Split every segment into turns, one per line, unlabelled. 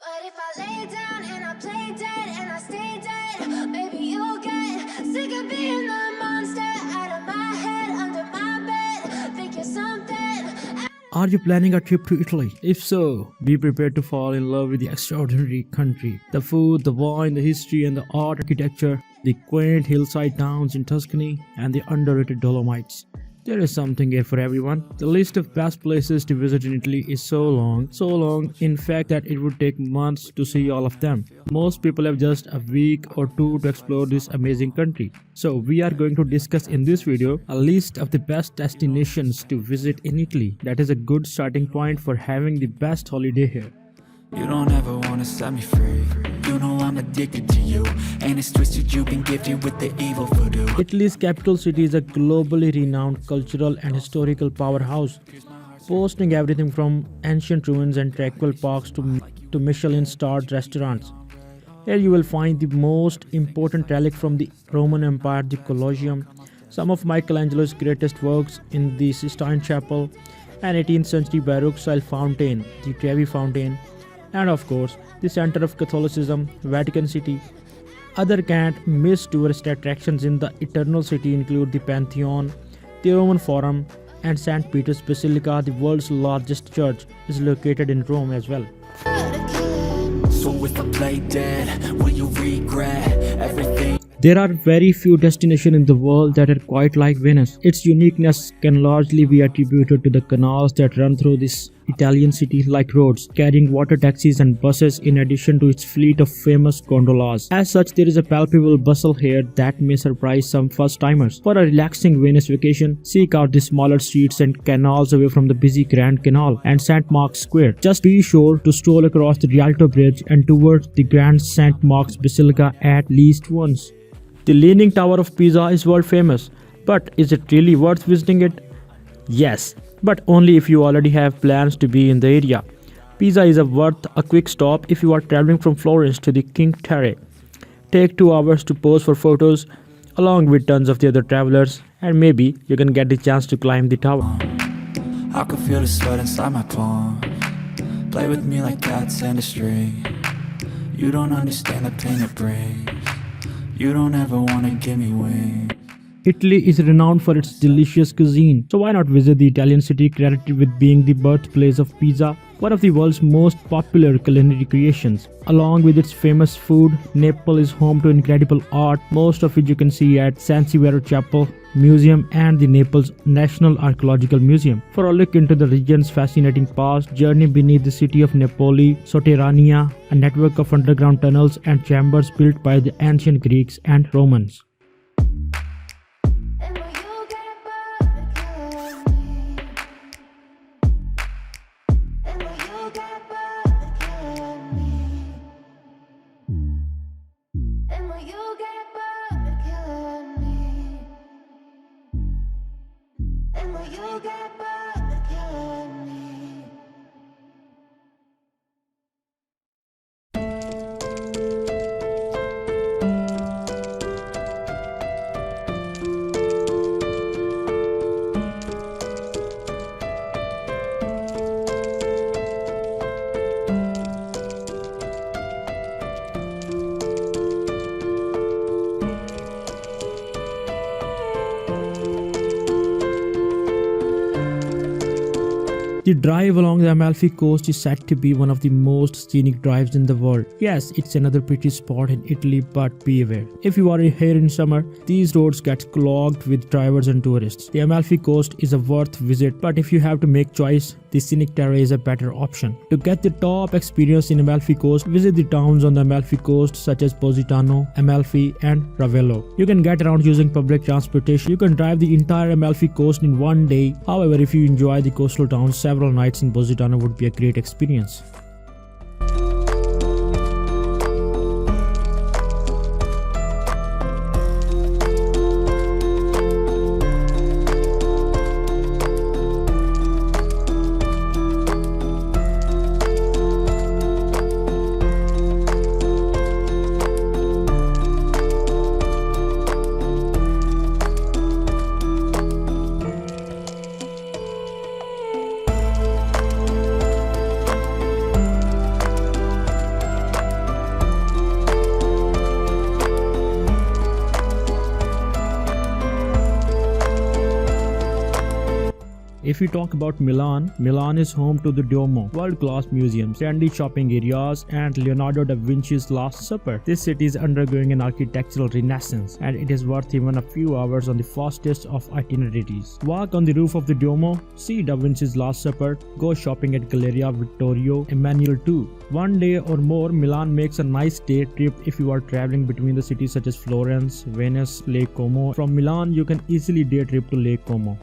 But if I lay down and I play dead and I stay dead, maybe you'll get sick of being the monster out of my head, under my bed. Think you're something.
Are you planning a trip to Italy? If so, be prepared to fall in love with the extraordinary country. The food, the wine, the history and the art architecture, the quaint hillside towns in Tuscany and the underrated Dolomites. There is something here for everyone. The list of best places to visit in Italy is so long in fact that it would take months to see all of them. Most people have just a week or two to explore this amazing country. So we are going to discuss in this video a list of the best destinations to visit in Italy. That is a good starting point for having the best holiday here.
You don't ever wanna set me free. You know I'm addicted to you, and it's twisted. You've been gifted with the evil voodoo.
Italy's capital city is a globally renowned cultural and historical powerhouse, boasting everything from ancient ruins and tranquil parks to Michelin-starred restaurants. Here you will find the most important relic from the Roman Empire, the Colosseum, some of Michelangelo's greatest works in the Sistine Chapel, an 18th century Baroque-style fountain, the Trevi Fountain, and of course, the center of Catholicism, Vatican City. Other can't miss tourist attractions in the Eternal City include the Pantheon, the Roman Forum, and St. Peter's Basilica, the world's largest church, is located in Rome as well.
So if I play dead, will you regret everything?
There are very few destinations in the world that are quite like Venice. Its uniqueness can largely be attributed to the canals that run through this Italian city like roads, carrying water taxis and buses in addition to its fleet of famous gondolas. As such, there is a palpable bustle here that may surprise some first-timers. For a relaxing Venice vacation, seek out the smaller streets and canals away from the busy Grand Canal and St. Mark's Square. Just be sure to stroll across the Rialto Bridge and towards the Grand St. Mark's Basilica at least once. The Leaning Tower of Pisa is world famous, but is it really worth visiting it? Yes, but only if you already have plans to be in the area. Pisa is worth a quick stop if you are traveling from Florence to the King Terre. Take 2 hours to pose for photos along with tons of the other travelers, and maybe you can get the chance to climb the tower.
I can feel the sweat inside my palm. Play with me like cats and a string. You don't understand the pain it brings. You don't ever wanna give me wings.
Italy is renowned for its delicious cuisine, so why not visit the Italian city credited with being the birthplace of pizza, one of the world's most popular culinary creations. Along with its famous food, Naples is home to incredible art, most of which you can see at San Severo Chapel Museum and the Naples National Archaeological Museum. For a look into the region's fascinating past, journey beneath the city of Napoli Sotterranea, a network of underground tunnels and chambers built by the ancient Greeks and Romans. The drive along the Amalfi Coast is said to be one of the most scenic drives in the world. Yes, it's another pretty spot in Italy, but be aware. If you are here in summer, these roads get clogged with drivers and tourists. The Amalfi Coast is a worth visit, but if you have to make choice, the scenic terrain is a better option. To get the top experience in Amalfi Coast, visit the towns on the Amalfi Coast such as Positano, Amalfi and Ravello. You can get around using public transportation. You can drive the entire Amalfi Coast in one day. However, if you enjoy the coastal towns, several nights in Positano would be a great experience. If we talk about Milan, Milan is home to the Duomo, world-class museums, trendy shopping areas, and Leonardo da Vinci's Last Supper. This city is undergoing an architectural renaissance, and it is worth even a few hours on the fastest of itineraries. Walk on the roof of the Duomo, see da Vinci's Last Supper, go shopping at Galleria Vittorio Emanuele II. One day or more, Milan makes a nice day trip if you are traveling between the cities such as Florence, Venice, Lake Como. From Milan, you can easily day trip to Lake Como.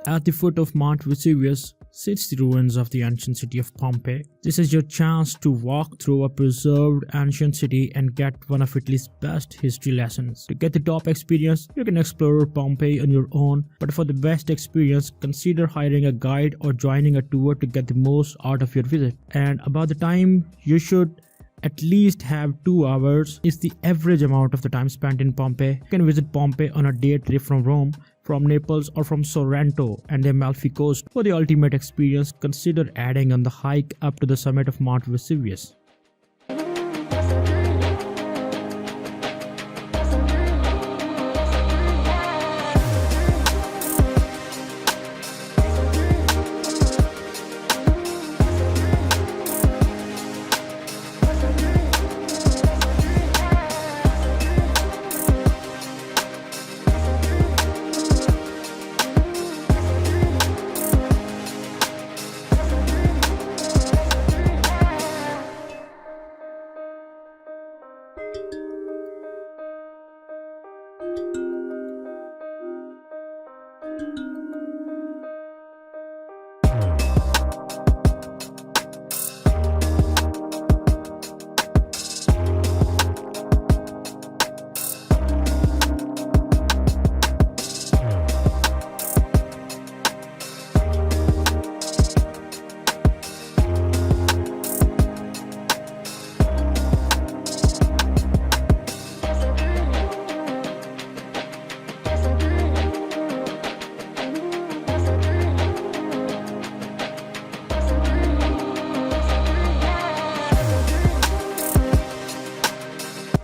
At the foot of Mount Vesuvius sits the ruins of the ancient city of Pompeii. This is your chance to walk through a preserved ancient city and get one of Italy's best history lessons. To get the top experience, you can explore Pompeii on your own, but for the best experience, consider hiring a guide or joining a tour to get the most out of your visit. And about the time, you should at least have 2 hours is the average amount of the time spent in Pompeii. You can visit Pompeii on a day trip from Rome, from Naples, or from Sorrento and the Amalfi Coast. For the ultimate experience, consider adding on the hike up to the summit of Mount Vesuvius.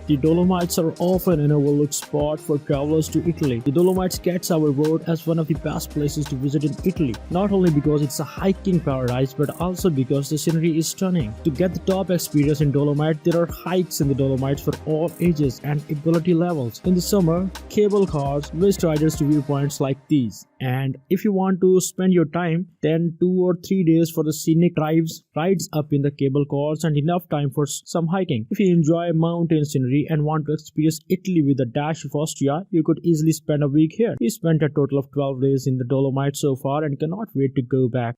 The Dolomites are often an overlooked spot for travelers to Italy. The Dolomites gets our vote as one of the best places to visit in Italy, not only because it's a hiking paradise but also because the scenery is stunning. To get the top experience in Dolomite, there are hikes in the Dolomites for all ages and ability levels. In the summer, cable cars visit riders to viewpoints like these. And if you want to spend your time, then 2 or 3 days for the scenic rides up in the cable cars and enough time for some hiking. If you enjoy mountain scenery and want to experience Italy with a dash of Austria, you could easily spend a week here. We spent a total of 12 days in the Dolomites so far and cannot wait to go back.